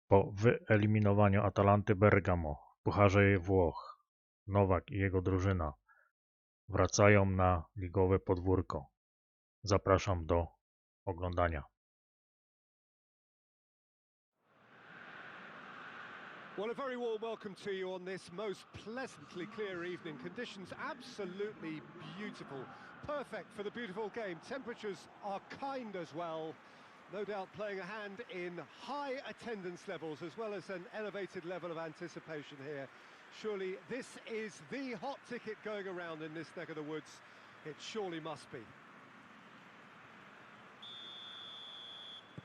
Po wyeliminowaniu Atalanty Bergamo w Pucharze Włoch, Nowak i jego drużyna wracają na ligowe podwórko. Zapraszam do oglądania. Well, a very warm welcome to you on this most pleasantly clear evening. Conditions absolutely beautiful. Perfect for the beautiful game. Temperatures are kind as well. No doubt playing a hand in high attendance levels as well as an elevated level of anticipation here. Surely this is the hot ticket going around in this neck of the woods. It surely must be.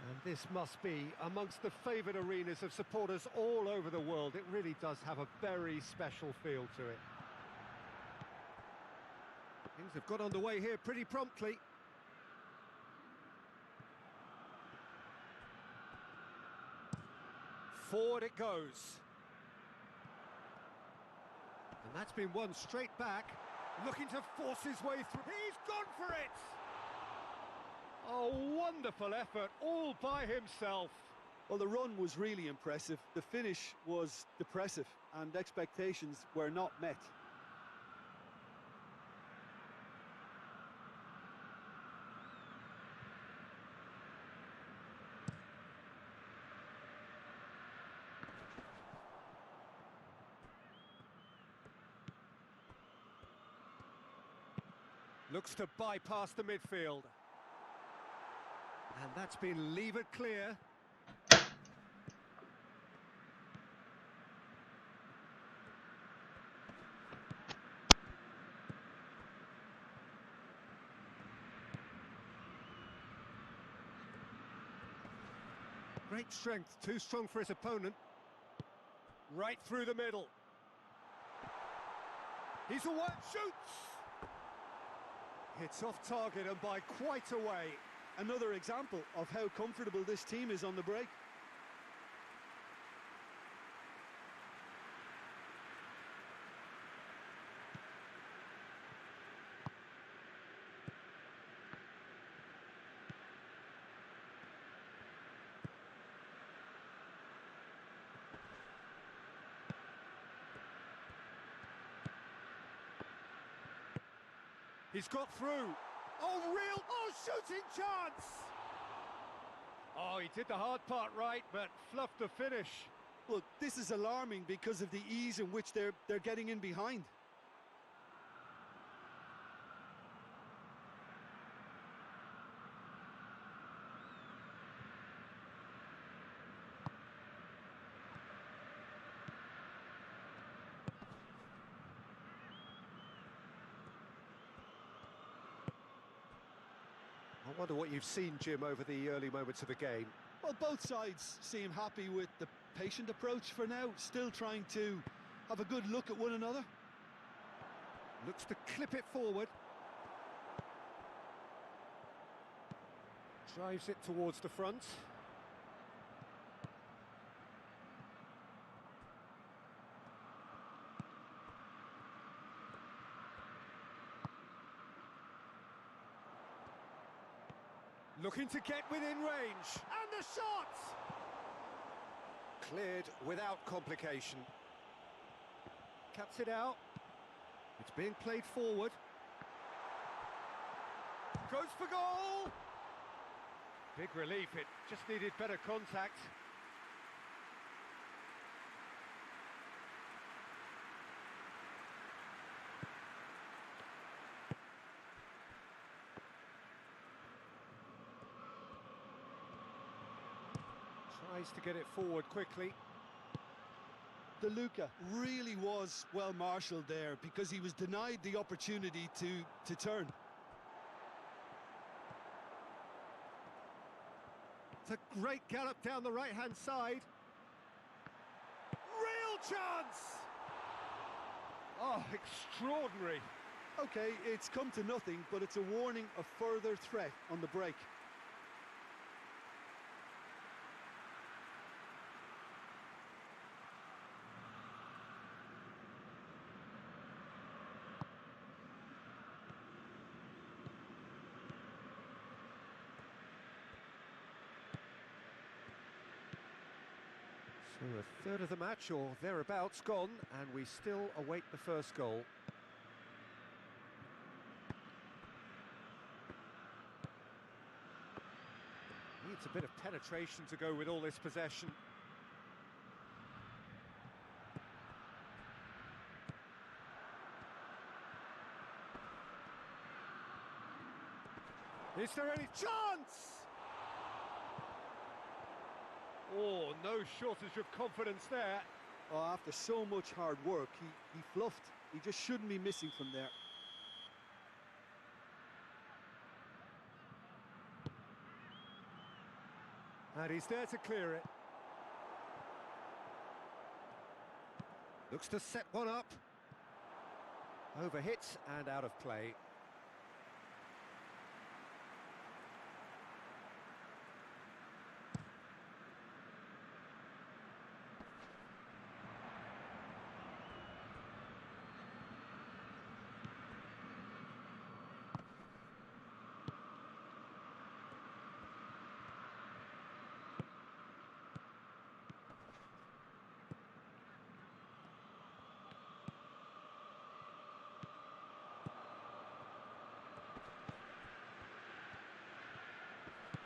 And this must be amongst the favoured arenas of supporters all over the world. It really does have a very special feel to it. Things have got underway here pretty promptly. Forward it goes. And that's been won straight back. Looking to force his way through. He's gone for it! A wonderful effort, all by himself. Well, the run was really impressive. The finish was depressive, and expectations were not met. Looks to bypass the midfield. And that's been levered clear. Great strength, too strong for his opponent. Right through the middle. He's away, shoots! It's off target and by quite a way. Another example of how comfortable this team is on the break. He's got through. Oh, shooting chance! Oh, he did the hard part right, but fluffed the finish. Look, this is alarming because of the ease in which they're getting in behind. I wonder what you've seen, Jim, over the early moments of the game. Well, both sides seem happy with the patient approach for now, still trying to have a good look at one another. Looks to clip it forward. Drives it towards the front. Looking to get within range. And the shot! Cleared without complication. Cuts it out. It's being played forward. Goes for goal! Big relief, it just needed better contact. Tries to get it forward quickly. De Luca really was well marshalled there because he was denied the opportunity to turn. It's a great gallop down the right-hand side. Real chance! Oh, extraordinary. Okay, it's come to nothing, but it's a warning of further threat on the break. So a third of the match or thereabouts gone, and we still await the first goal. Needs a bit of penetration to go with all this possession. Is there any chance? Oh, no shortage of confidence there. Oh, after so much hard work, he fluffed. He just shouldn't be missing from there. And he's there to clear it. Looks to set one up. Overhit and out of play.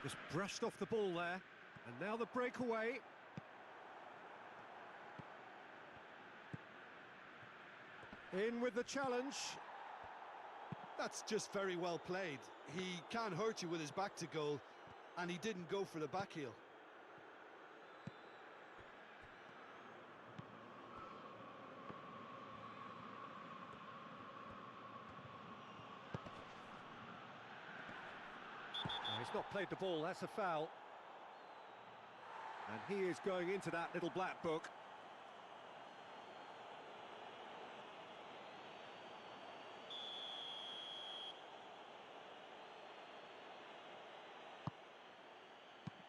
Just brushed off the ball there, and now the breakaway. In with the challenge. That's just very well played. He can't hurt you with his back to goal, and he didn't go for the back heel. He's not played the ball, that's a foul. And he is going into that little black book.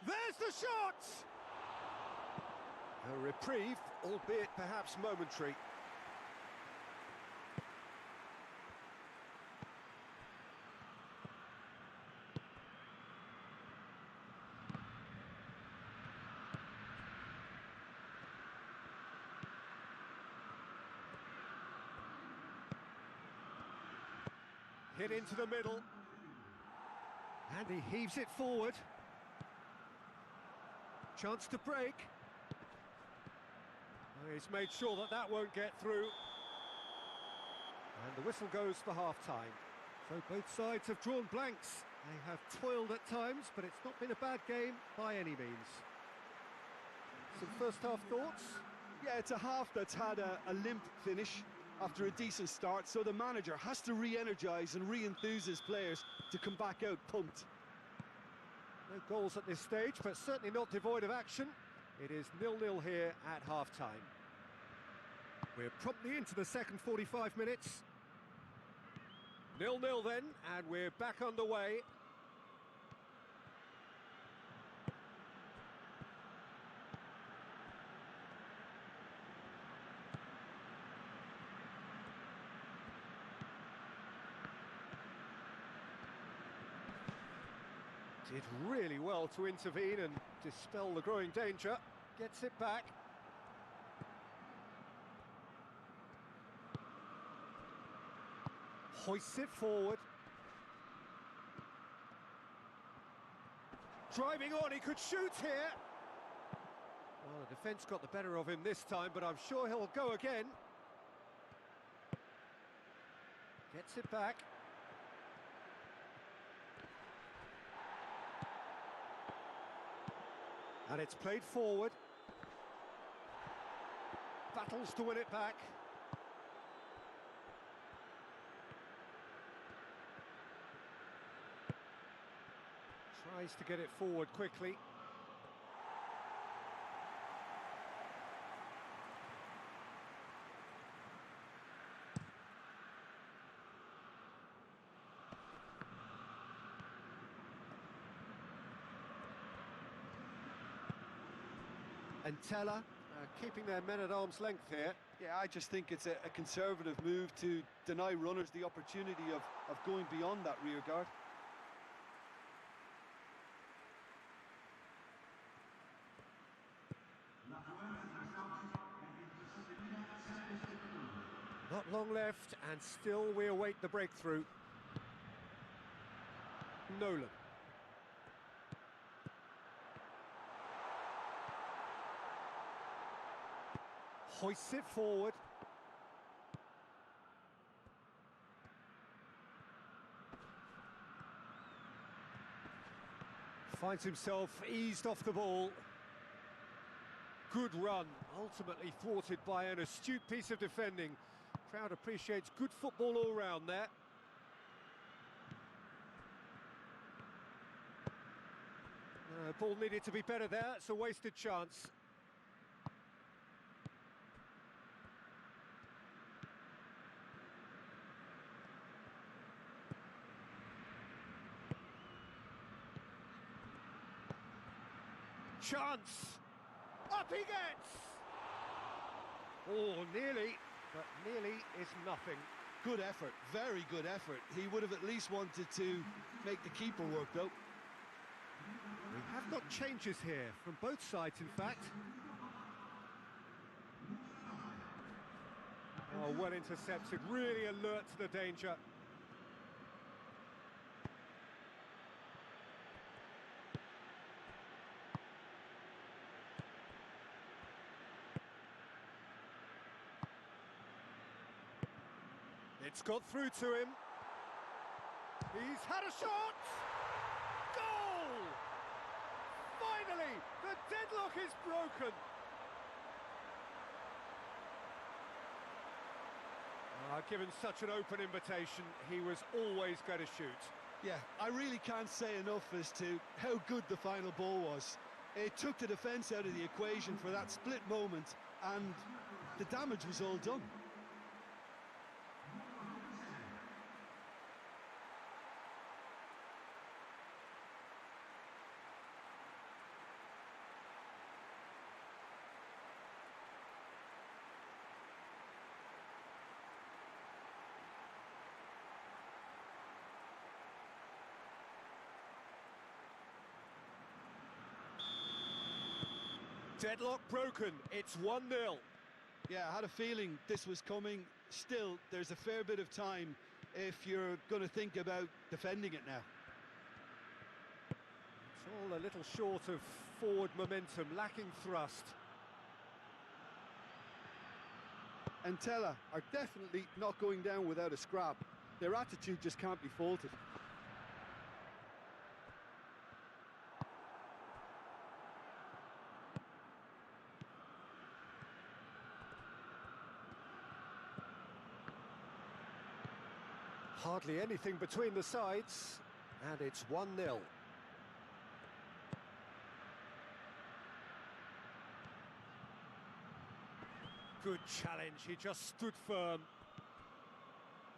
There's the shot! A reprieve, albeit perhaps momentary. Hit into the middle. And he heaves it forward. Chance to break. Oh, he's made sure that that won't get through. And the whistle goes for half-time. So both sides have drawn blanks. They have toiled at times, but it's not been a bad game by any means. Some first-half thoughts? Yeah, it's a half that's had a limp finish after a decent start, so the manager has to re-energise and re-enthuse his players to come back out pumped. No goals at this stage, but certainly not devoid of action. It is 0-0 here at half-time. We're promptly into the second 45 minutes. 0-0 then, and we're back underway. Did really well to intervene and dispel the growing danger. Gets it back. Hoists it forward. Driving on, he could shoot here. Well, the defence got the better of him this time, but I'm sure he'll go again. Gets it back. And it's played forward. Battles to win it back. Tries to get it forward quickly. And Teller keeping their men at arm's length here. Yeah, I just think it's a conservative move to deny runners the opportunity of going beyond that rear guard. Not long left, and still we await the breakthrough. Nolan. Hoists it forward. Finds himself eased off the ball. Good run, ultimately thwarted by an astute piece of defending. Crowd appreciates good football all round there. Ball needed to be better there, it's a wasted chance. Chance! Up he gets! Oh, nearly, but nearly is nothing. Good effort, very good effort. He would have at least wanted to make the keeper work, though. We have got changes here, from both sides, in fact. Oh, well intercepted, really alert to the danger. It's got through to him. He's had a shot! Goal! Finally, the deadlock is broken. Given such an open invitation, he was always going to shoot. Yeah, I really can't say enough as to how good the final ball was. It took the defence out of the equation for that split moment, and the damage was all done. Deadlock broken, it's 1-0. Yeah, I had a feeling this was coming. Still, there's a fair bit of time if you're going to think about defending it now. It's all a little short of forward momentum, lacking thrust. And Tella are definitely not going down without a scrap. Their attitude just can't be faulted. Hardly anything between the sides, and it's 1-0. Good challenge, he just stood firm.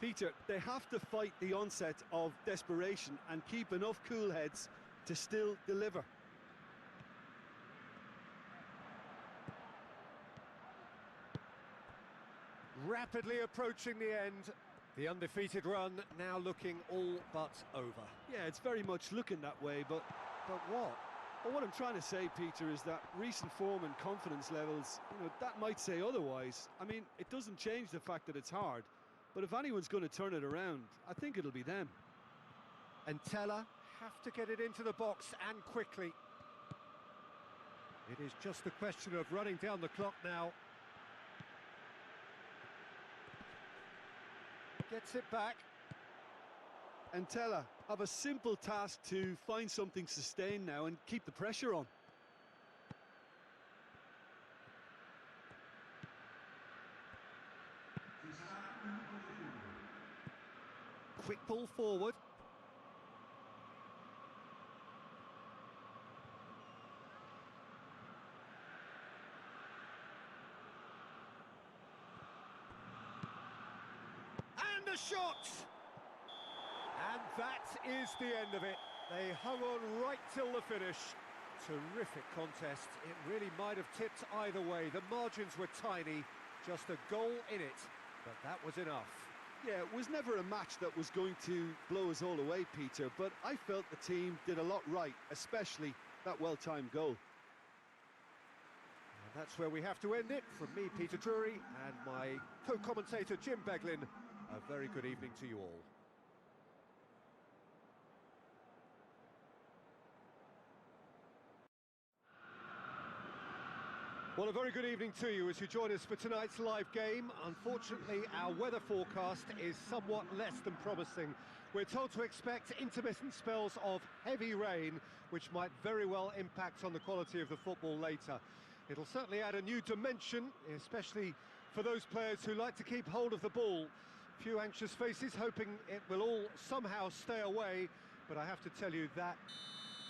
Peter, they have to fight the onset of desperation and keep enough cool heads to still deliver. Rapidly approaching the end. The undefeated run now looking all but over. Yeah, it's very much looking that way, but what? Well, what I'm trying to say, Peter, is that recent form and confidence levels, that might say otherwise. I mean, it doesn't change the fact that it's hard, but if anyone's going to turn it around, I think it'll be them. And Tella have to get it into the box and quickly. It is just a question of running down the clock now. Gets it back. And Tella have a simple task to find something sustained now and keep the pressure on. Quick ball forward. And a shot! And that is the end of it. They hung on right till the finish. Terrific contest. It really might have tipped either way. The margins were tiny, just a goal in it, but that was enough. Yeah, it was never a match that was going to blow us all away, Peter, but I felt the team did a lot right, especially that well-timed goal. That's where we have to end it. From me, Peter Drury, and my co-commentator, Jim Beglin, a very good evening to you all. Well, a very good evening to you as you join us for tonight's live game. Unfortunately, our weather forecast is somewhat less than promising. We're told to expect intermittent spells of heavy rain, which might very well impact on the quality of the football later. It'll certainly add a new dimension, especially for those players who like to keep hold of the ball. Few anxious faces hoping it will all somehow stay away, but I have to tell you that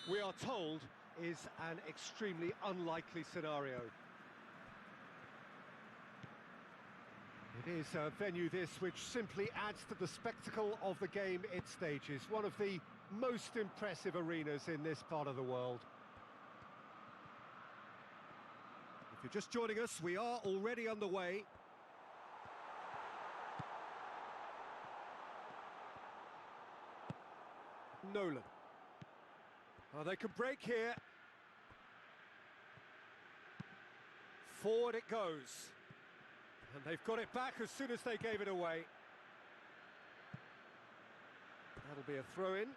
we are told is an extremely unlikely scenario. It is a venue this which simply adds to the spectacle of the game it stages, one of the most impressive arenas in this part of the world. If you're just joining us, we are already underway. Nolan. Oh, they can break here. Forward it goes. And they've got it back as soon as they gave it away. That'll be a throw-in.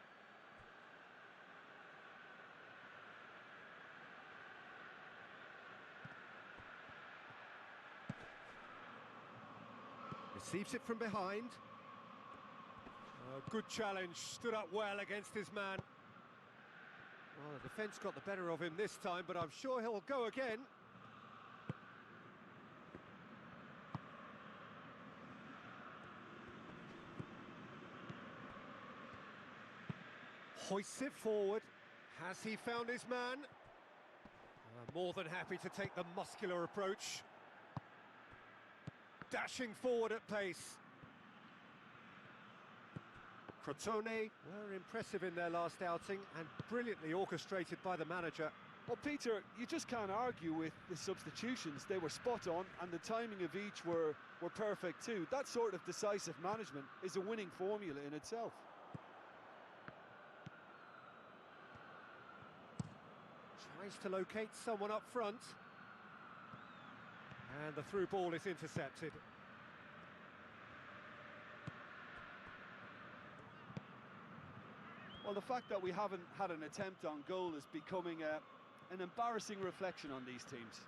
Receives it from behind. Good challenge, stood up well against his man. Well, the defence got the better of him this time, but I'm sure he'll go again. Hoists it forward. Has he found his man? More than happy to take the muscular approach. Dashing forward at pace. Crotone were impressive in their last outing and brilliantly orchestrated by the manager. Well, Peter, you just can't argue with the substitutions. They were spot on, and the timing of each were perfect too. That sort of decisive management is a winning formula in itself. Tries to locate someone up front. And the through ball is intercepted. Well, the fact that we haven't had an attempt on goal is becoming an embarrassing reflection on these teams.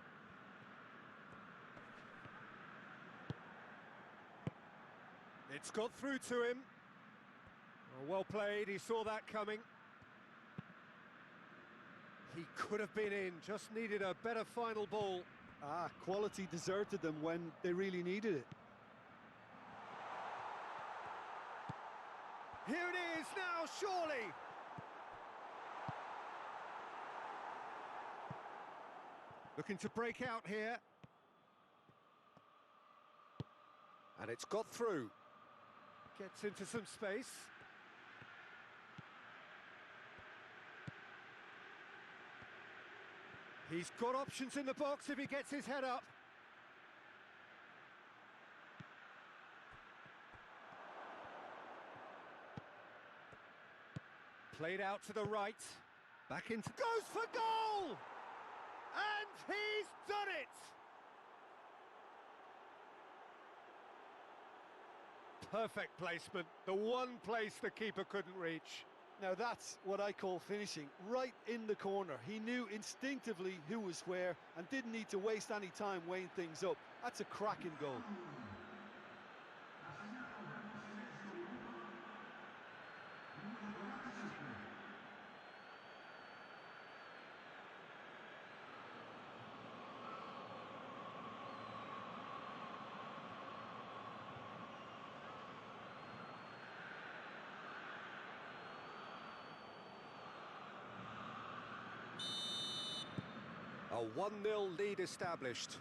It's got through to him. Well played, he saw that coming. He could have been in, just needed a better final ball. Quality deserted them when they really needed it. Here it is now, surely! Looking to break out here. And it's got through. Gets into some space. He's got options in the box if he gets his head up. Played out to the right. Back into... Goes for goal! And he's done it! Perfect placement. The one place the keeper couldn't reach. Now that's what I call finishing, right in the corner. He knew instinctively who was where and didn't need to waste any time weighing things up. That's a cracking goal. A 1-0 lead established.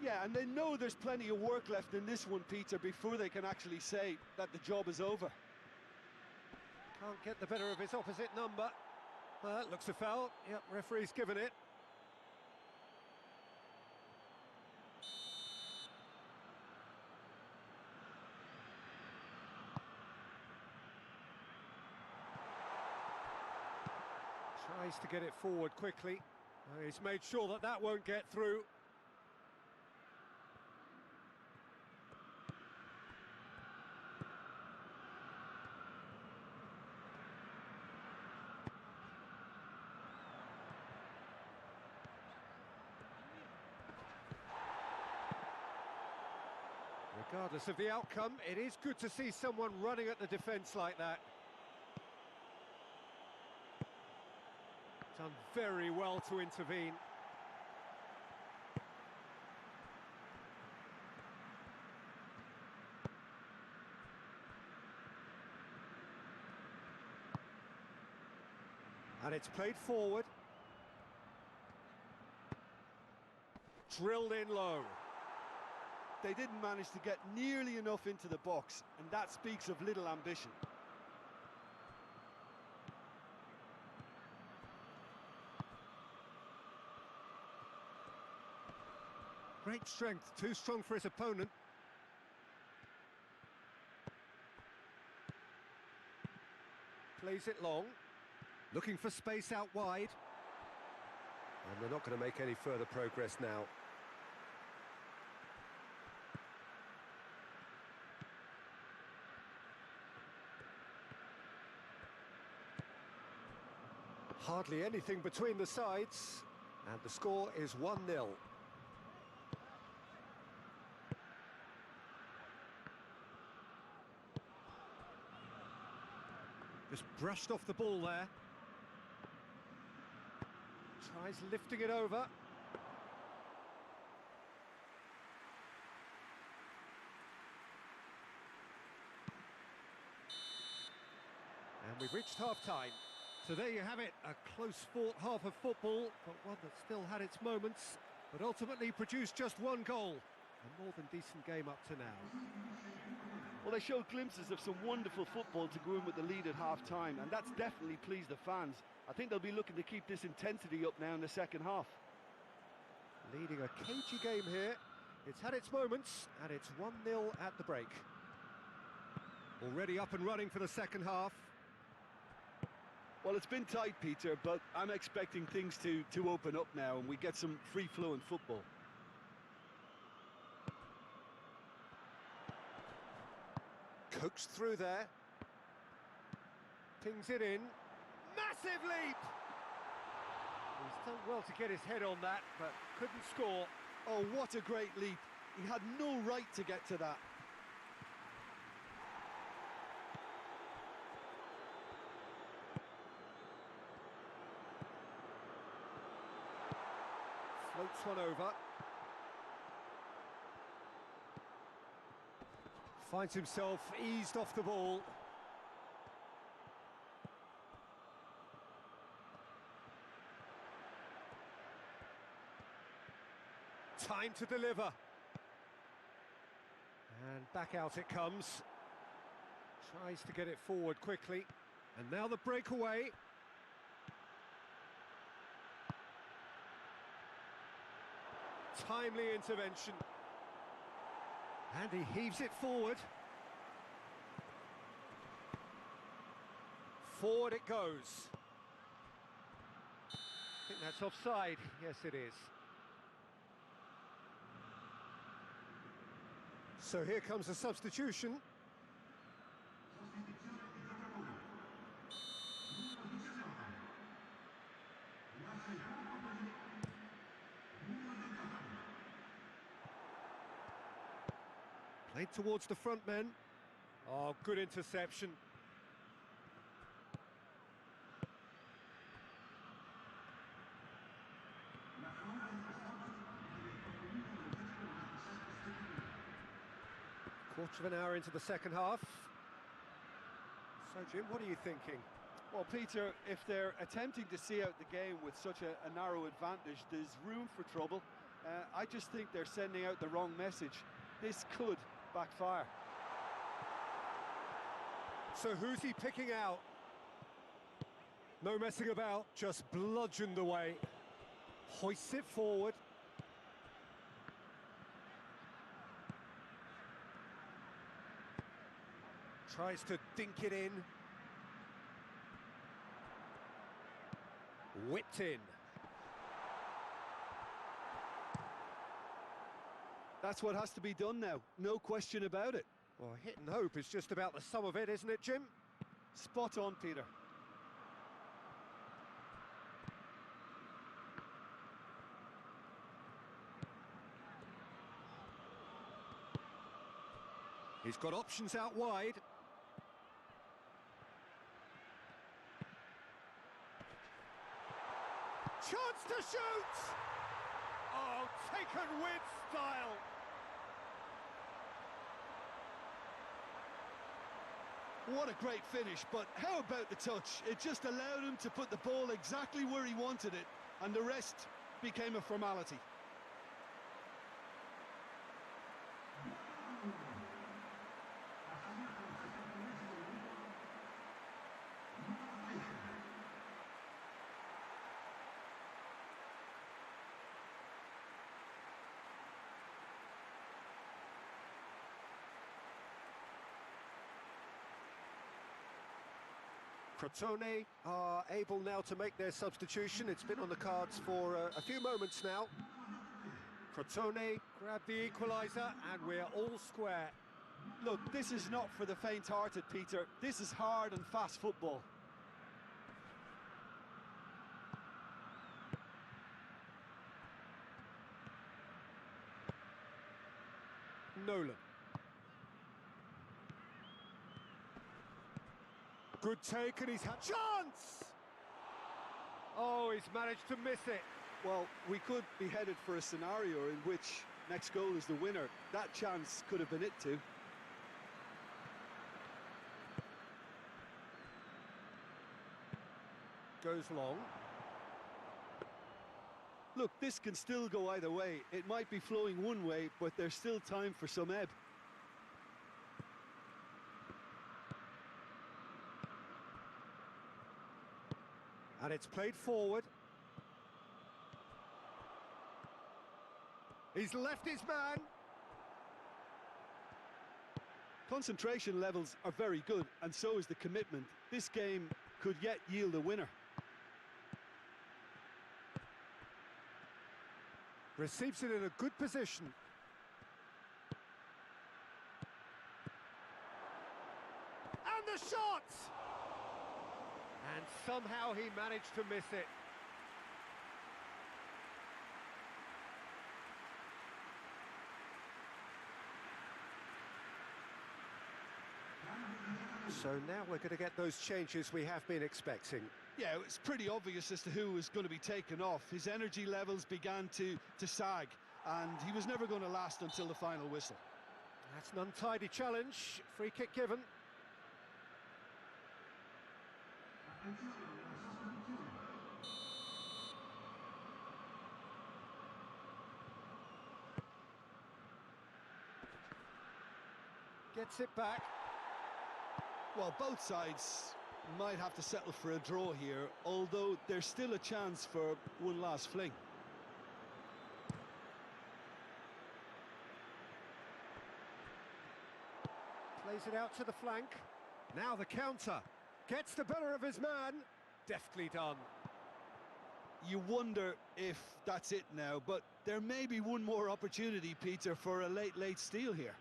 Yeah, and they know there's plenty of work left in this one, Peter, before they can actually say that the job is over. Can't get the better of his opposite number. Looks a foul. Yep, referee's given it. Tries to get it forward quickly. He's made sure that that won't get through. Regardless of the outcome, it is good to see someone running at the defence like that. Done very well to intervene. And it's played forward. Drilled in low. They didn't manage to get nearly enough into the box, and that speaks of little ambition. Great strength, too strong for his opponent. Plays it long, looking for space out wide. And they're not going to make any further progress now. Hardly anything between the sides, and the score is 1-0. Just brushed off the ball there. Tries lifting it over. And we've reached half-time. So there you have it, a close-fought half of football, but one that still had its moments, but ultimately produced just one goal. A more than decent game up to now. Well, they showed glimpses of some wonderful football to go in with the lead at half-time, and that's definitely pleased the fans. I think they'll be looking to keep this intensity up now in the second half. Leading a cagey game here. It's had its moments, and it's 1-0 at the break. Already up and running for the second half. Well, it's been tight, Peter, but I'm expecting things to open up now, and we get some free-flowing football. Coaxed through there. Pings it in. Massive leap! He's done well to get his head on that, but couldn't score. Oh, what a great leap. He had no right to get to that. Floats one over. Finds himself eased off the ball. Time to deliver. And back out it comes. Tries to get it forward quickly. And now the breakaway. Timely intervention. And he heaves it forward. Forward it goes. I think that's offside. Yes, it is. So here comes a substitution. Played towards the front men. Oh, good interception. Quarter of an hour into the second half. So, Jim, what are you thinking? Well, Peter, if they're attempting to see out the game with such a narrow advantage, there's room for trouble. I just think they're sending out the wrong message. This could backfire. So who's he picking out? No messing about, just bludgeoned away. Hoists it forward. Tries to dink it in. Whipped in. That's what has to be done now, no question about it. Well, hit and hope is just about the sum of it, isn't it, Jim? Spot on, Peter. He's got options out wide. Chance to shoot! Oh, taken with style. What a great finish, but how about the touch? It just allowed him to put the ball exactly where he wanted it, and the rest became a formality. Crotone are able now to make their substitution. It's been on the cards for a few moments now. Crotone grabbed the equaliser, and we're all square. Look, this is not for the faint-hearted, Peter. This is hard and fast football. Nolan. Good take, and he's had chance! Oh, he's managed to miss it. Well, we could be headed for a scenario in which next goal is the winner. That chance could have been it too. Goes long. Look, this can still go either way. It might be flowing one way, but there's still time for some ebb. And it's played forward. He's left his man. Concentration levels are very good, and so is the commitment. This game could yet yield a winner. Receives it in a good position. And the shot! And somehow he managed to miss it. So now we're going to get those changes we have been expecting. Yeah, it's pretty obvious as to who was going to be taken off. His energy levels began to sag, and he was never going to last until the final whistle. That's an untidy challenge. Free kick given. Gets it back. Well, both sides might have to settle for a draw here, although there's still a chance for one last fling. Plays it out to the flank. Now the counter. Gets the better of his man. Deftly done. You wonder if that's it now, but there may be one more opportunity, Peter, for a late steal here.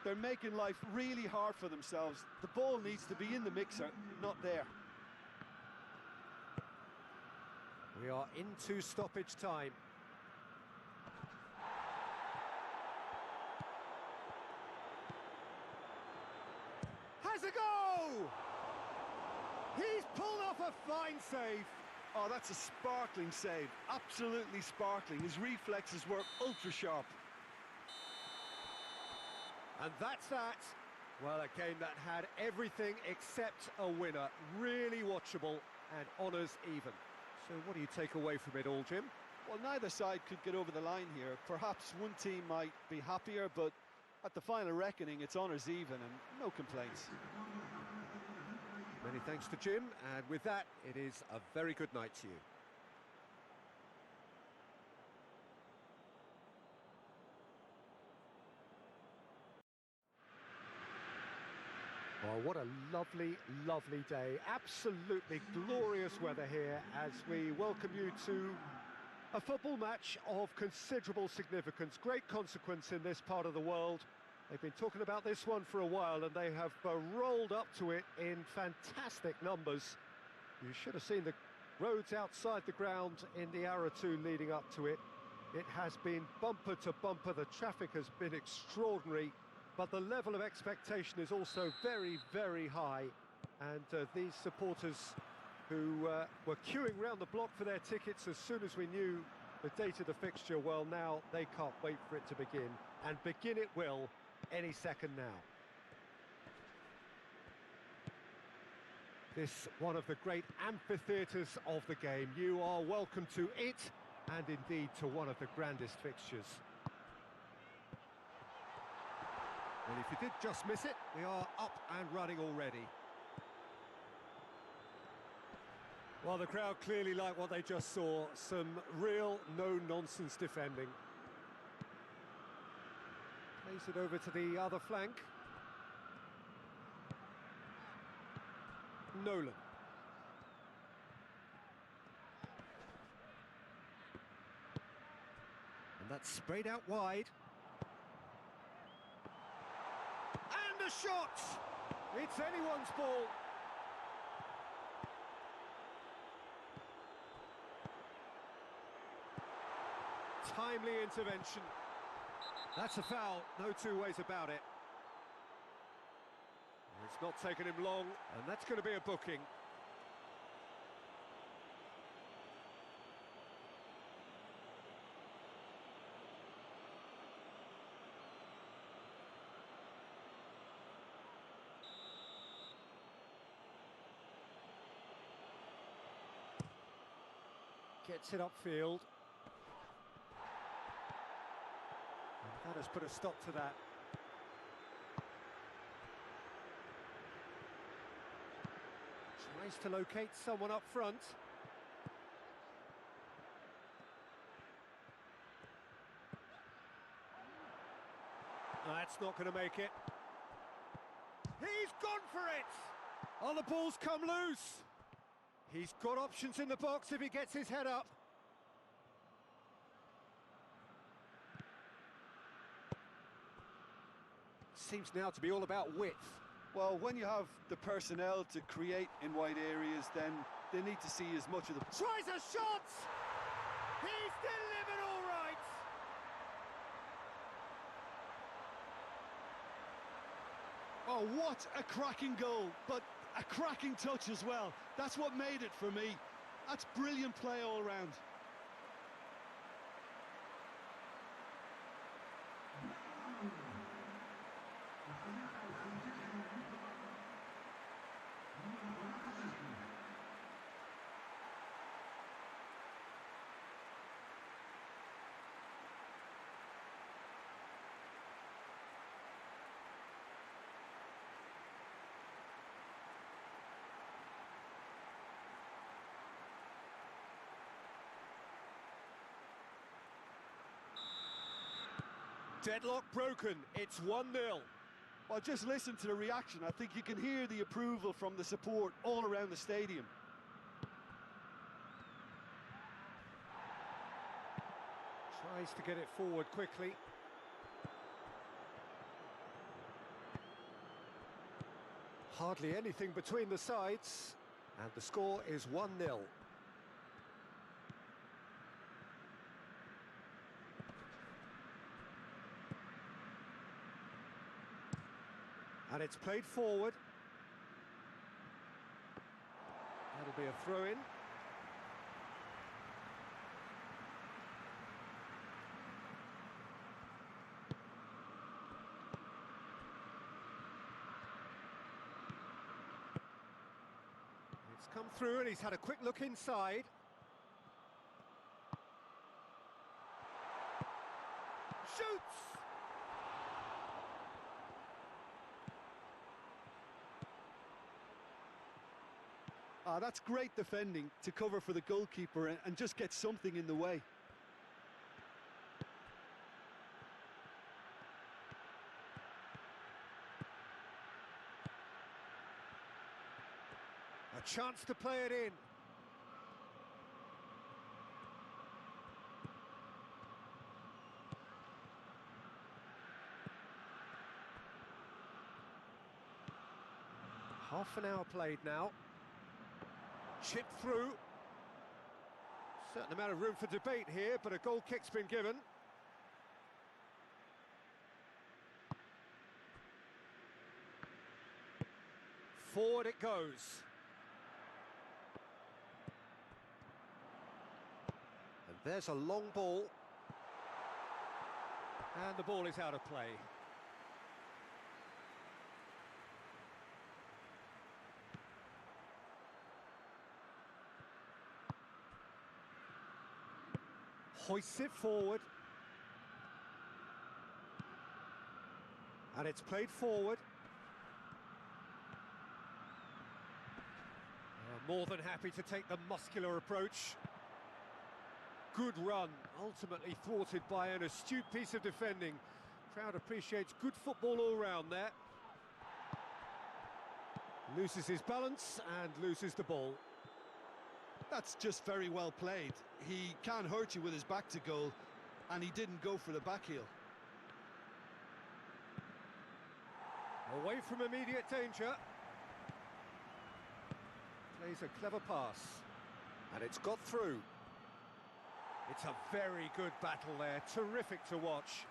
They're making life really hard for themselves. The ball needs to be in the mixer, not there. We are into stoppage time. Has a go! He's pulled off a fine save. Oh, that's a sparkling save. Absolutely sparkling. His reflexes were ultra sharp. And that's that. Well, a game that had everything except a winner. Really watchable and honours even. So what do you take away from it all, Jim? Well, neither side could get over the line here. Perhaps one team might be happier, but at the final reckoning, it's honours even and no complaints. Many thanks to Jim, and with that, it is a very good night to you. Well, what a lovely, lovely day. Absolutely glorious weather here as we welcome you to a football match of considerable significance, great consequence in this part of the world. They've been talking about this one for a while, and they have rolled up to it in fantastic numbers. You should have seen the roads outside the ground in the hour or two leading up to it. It has been bumper to bumper, the traffic has been extraordinary, but the level of expectation is also very, very high. And these supporters who were queuing round the block for their tickets as soon as we knew the date of the fixture, well, now they can't wait for it to begin. And begin it will any second now. This one of the great amphitheatres of the game. You are welcome to it, and indeed to one of the grandest fixtures. And if you did just miss it, we are up and running already. Well, the crowd clearly like what they just saw. Some real no-nonsense defending. Plays it over to the other flank. Nolan. And that's sprayed out wide. And a shot! It's anyone's ball. Timely intervention. That's a foul, no two ways about it. It's not taken him long, and that's going to be a booking. Gets it upfield. And that has put a stop to that. Tries to locate someone up front. No, that's not going to make it. He's gone for it! Oh, the ball's come loose. He's got options in the box if he gets his head up. Seems now to be all about width. Well, when you have the personnel to create in wide areas, then they need to see as much of the... Tries a shot! He's delivered all right! Oh, what a cracking goal, but a cracking touch as well. That's what made it for me. That's brilliant play all round. Deadlock broken, it's 1-0. Well, just listen to the reaction. I think you can hear the approval from the support all around the stadium. Tries to get it forward quickly. Hardly anything between the sides, and the score is 1-0. And it's played forward. That'll be a throw-in. It's come through and he's had a quick look inside. Shoots! That's great defending to cover for the goalkeeper and just get something in the way. A chance to play it in. Half an hour played now. Chipped through. Certain amount of room for debate here, but a goal kick's been given. Forward it goes. And there's a long ball. And the ball is out of play. Hoists it forward. And it's played forward. More than happy to take the muscular approach. Good run, ultimately thwarted by an astute piece of defending. Crowd appreciates good football all round there. Loses his balance and loses the ball. That's just very well played. He can hurt you with his back to goal, and he didn't go for the back heel. Away from immediate danger. Plays a clever pass. And it's got through. It's a very good battle there. Terrific to watch.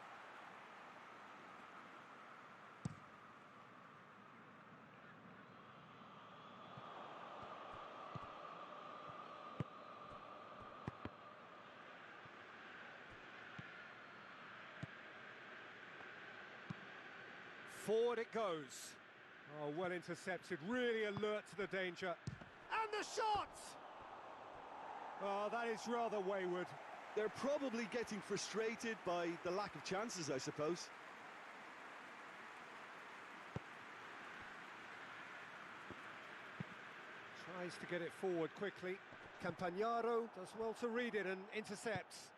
Forward it goes. Oh, well intercepted, really alert to the danger. And the shot! Oh, that is rather wayward. They're probably getting frustrated by the lack of chances, I suppose. Tries to get it forward quickly. Campagnaro does well to read it and intercepts.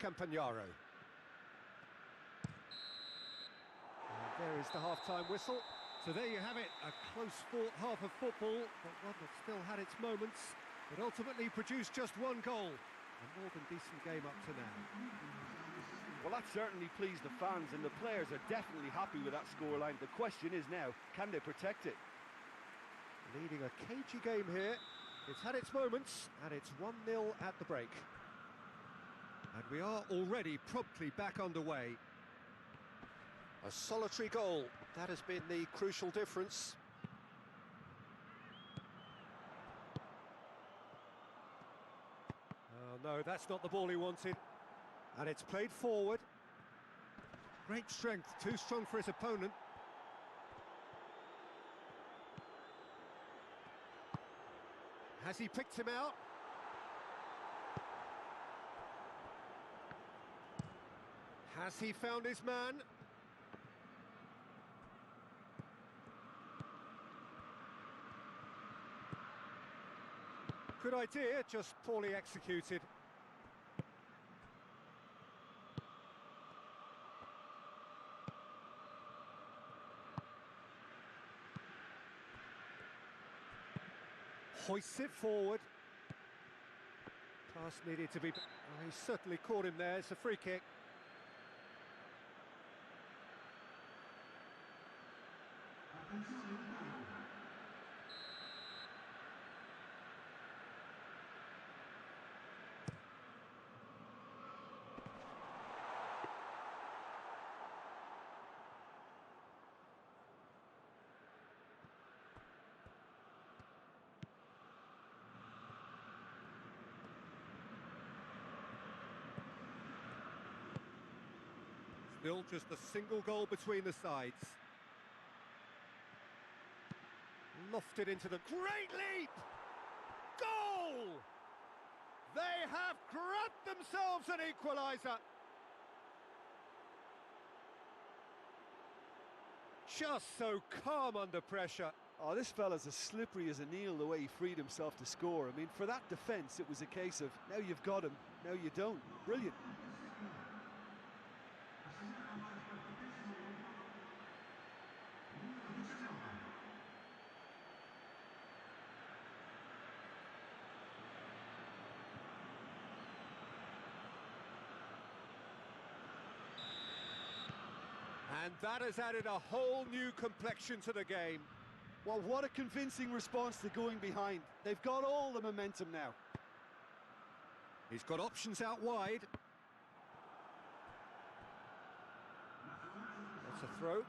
Campagnaro. And there is the half-time whistle. So there you have it, a close-fought half of football, but one that still had its moments, but ultimately produced just one goal. A more than decent game up to now. Well, that certainly pleased the fans, and the players are definitely happy with that scoreline. The question is now, can they protect it? Leading a cagey game here. It's had its moments, and it's 1-0 at the break. And we are already promptly back underway. A solitary goal, that has been the crucial difference. Oh no, that's not the ball he wanted. And it's played forward. Great strength, too strong for his opponent. Has he picked him out? Has he found his man? Good idea, just poorly executed. Hoists it forward. Pass needed to be... Oh, he certainly caught him there, it's a free kick. Still just a single goal between the sides. Lofted into the great leap! Goal! They have grabbed themselves an equaliser. Just so calm under pressure. Oh, this fella's as slippery as a Neil, the way he freed himself to score. I mean, for that defence, it was a case of, now you've got him, now you don't. Brilliant. And that has added a whole new complexion to the game. Well, what a convincing response to going behind. They've got all the momentum now. He's got options out wide. That's a throw.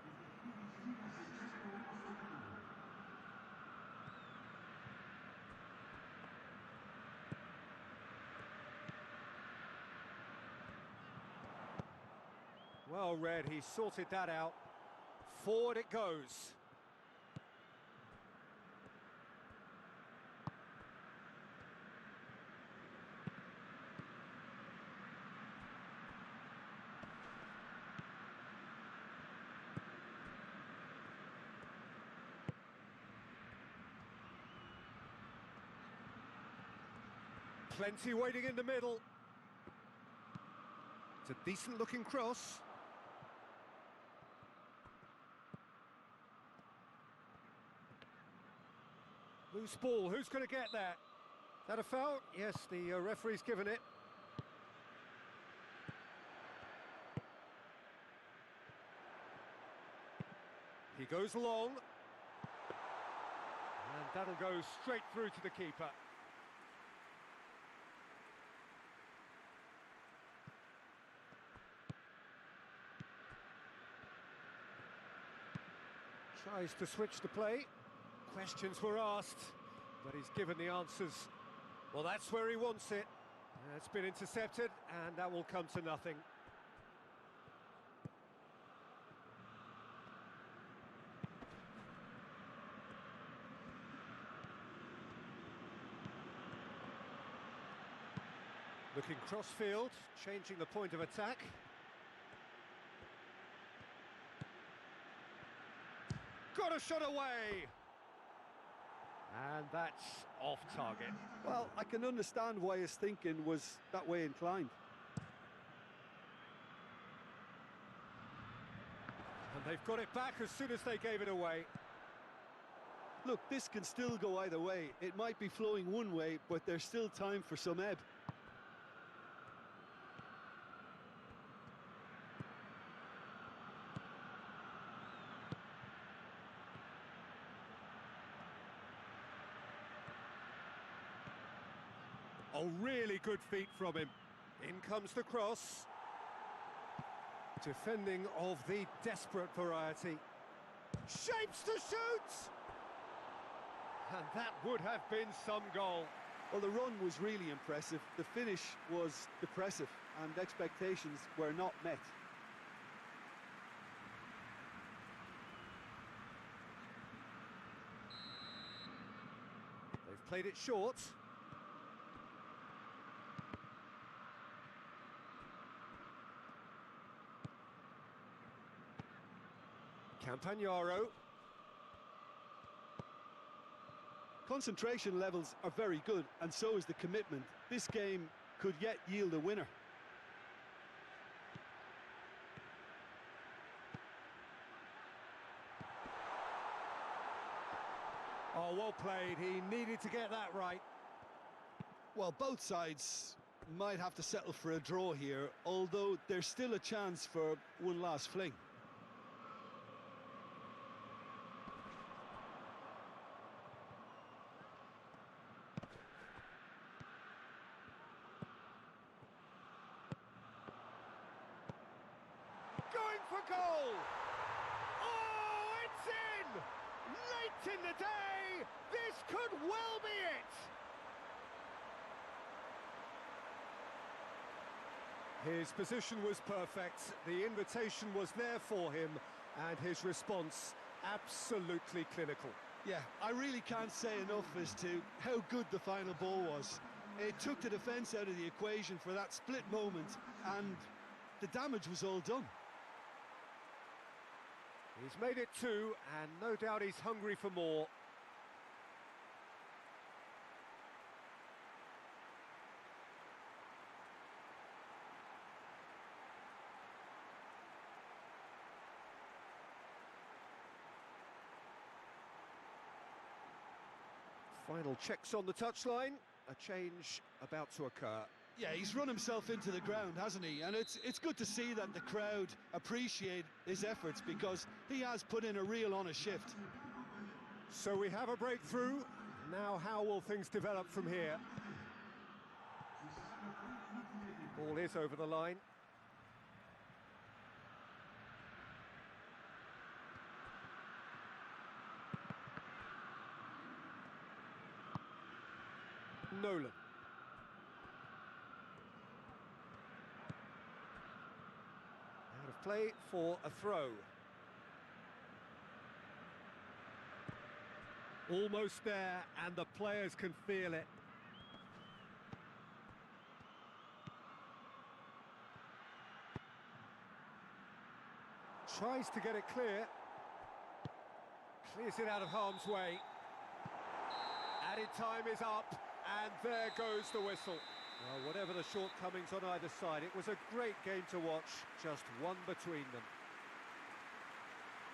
Well read, he sorted that out. Forward it goes. Plenty waiting in the middle. It's a decent looking cross. Loose ball, who's going to get that? Is that a foul? Yes, the referee's given it. He goes long. And that'll go straight through to the keeper. Tries to switch the play. Questions were asked, but he's given the answers. Well, that's where he wants it. It's been intercepted, and that will come to nothing. Looking cross-field, changing the point of attack. Got a shot away! And that's off target. Well, I can understand why his thinking was that way inclined. And they've got it back as soon as they gave it away. Look, this can still go either way. It might be flowing one way, but there's still time for some ebb. Oh, really good feet from him. In comes the cross. Defending of the desperate variety. Shapes to shoot! And that would have been some goal. Well, the run was really impressive. The finish was depressive, and expectations were not met. They've played it short. Campagnaro. Concentration levels are very good, and so is the commitment. This game could yet yield a winner. Oh, well played. He needed to get that right. Well, both sides might have to settle for a draw here, although there's still a chance for one last fling. Going for goal! Oh, it's in! Late in the day, this could well be it! His position was perfect, the invitation was there for him, and his response absolutely clinical. Yeah, I really can't say enough as to how good the final ball was. It took the defence out of the equation for that split moment, and the damage was all done. He's made it two, and no doubt he's hungry for more. Final checks on the touchline. A change about to occur. Yeah, he's run himself into the ground, hasn't he? And it's good to see that the crowd appreciate his efforts, because he has put in a real honest shift. So we have a breakthrough. Now how will things develop from here? Ball is over the line. Nolan. Out of play for a throw. Almost there, and the players can feel it. Tries to get it clear. Clears it out of harm's way. Added time is up, and there goes the whistle. Well, whatever the shortcomings on either side, it was a great game to watch, just one between them.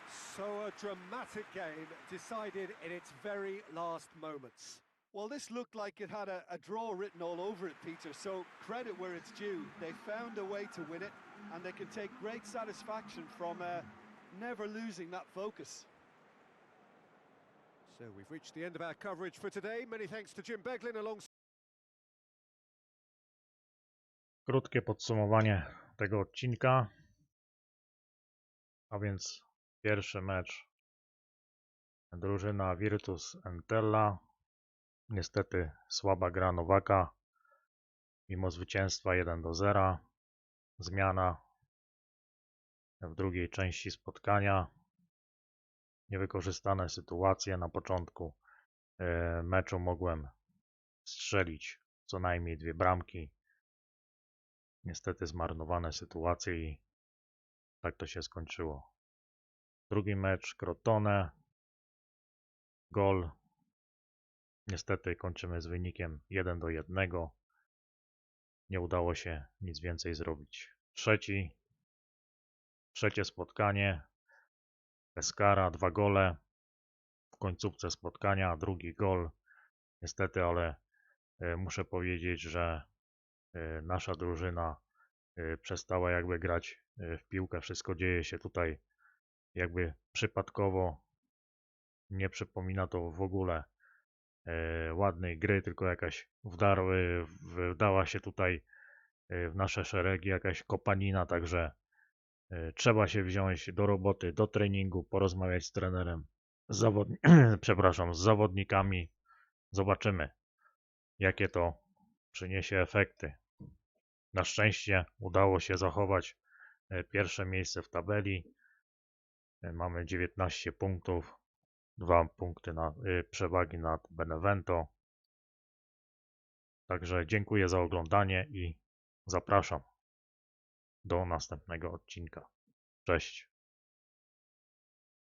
So a dramatic game decided in its very last moments. Well, this looked like it had a draw written all over it, Peter, so credit where it's due. They found a way to win it, and they can take great satisfaction from never losing that focus. So we've reached the end of our coverage for today. Many thanks to Jim Beglin alongside. Krótkie podsumowanie tego odcinka. A więc pierwszy mecz drużyna Virtus Entella. Niestety słaba gra Nowaka. Mimo zwycięstwa 1-0. Zmiana w drugiej części spotkania. Niewykorzystane sytuacje. Na początku meczu mogłem strzelić co najmniej 2 bramki. Niestety zmarnowane sytuacje i tak to się skończyło. Drugi mecz Crotone. Gol. Niestety kończymy z wynikiem 1-1. Nie udało się nic więcej zrobić. Trzecie spotkanie. Pescara, 2 gole. W końcówce spotkania drugi gol. Niestety, ale muszę powiedzieć, że nasza drużyna przestała jakby grać w piłkę. Wszystko dzieje się tutaj jakby przypadkowo. Nie przypomina to w ogóle ładnej gry, tylko jakaś wdała się tutaj w nasze szeregi jakaś kopanina, także trzeba się wziąć do roboty, do treningu, porozmawiać z trenerem, z zawodnikami. Zobaczymy, jakie to przyniesie efekty. Na szczęście udało się zachować pierwsze miejsce w tabeli. Mamy 19 punktów, 2 punkty przewagi nad Benevento. Także dziękuję za oglądanie i zapraszam do następnego odcinka. Cześć.